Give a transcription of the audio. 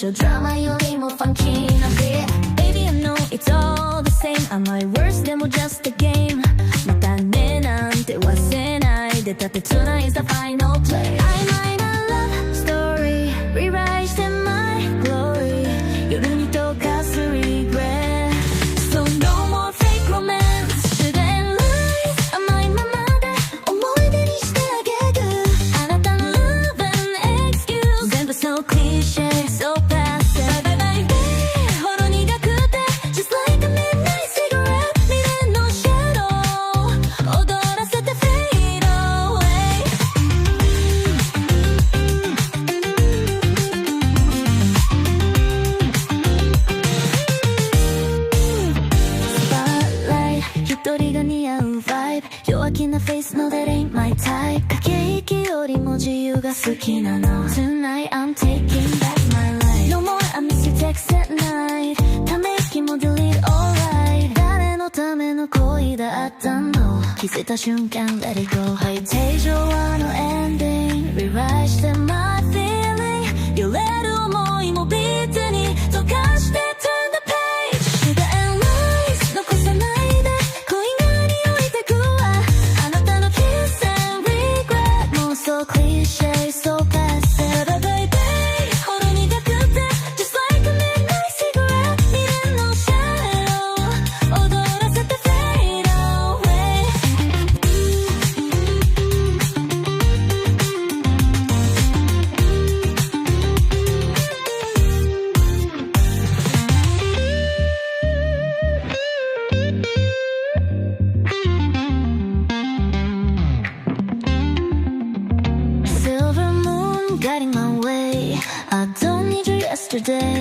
ョードラマよりもファンキーなビート Baby I know it's all the same Am I worse でも just a game またねなんて忘れないでだって Tonight is the final play I might not love story Rewrite して my glory 夜に溶かす regret So no more fake romance Shouldn't lie 甘いままで思い出にしてあげるあなたの love and excuse 全部 so cliche so passive Bye bye bye bye ほろ苦くて Just like a midnight cigarette 未練の shadow 踊らせて fade away Spotlight 一人が似合う vibe 弱気な face no that ain't my type 駆け引きよりも自由が好きなの Tonight I'm taking back my life No more I miss you text at night ため息も delete alright 誰のための恋だったの気づいた瞬間 let it go はい定常はの ending Rewrite して my feeling 揺れる想いもビートに溶かして turn the page Sugar and lies 残さないで恋が匂いてくわあなたの kiss and regret もう so cliche so passive Bye bye bye ほろ苦くて Just like a midnight cigarette 未練の shadow 踊らせて fade away Silver moon guiding my way I don't need you yesterday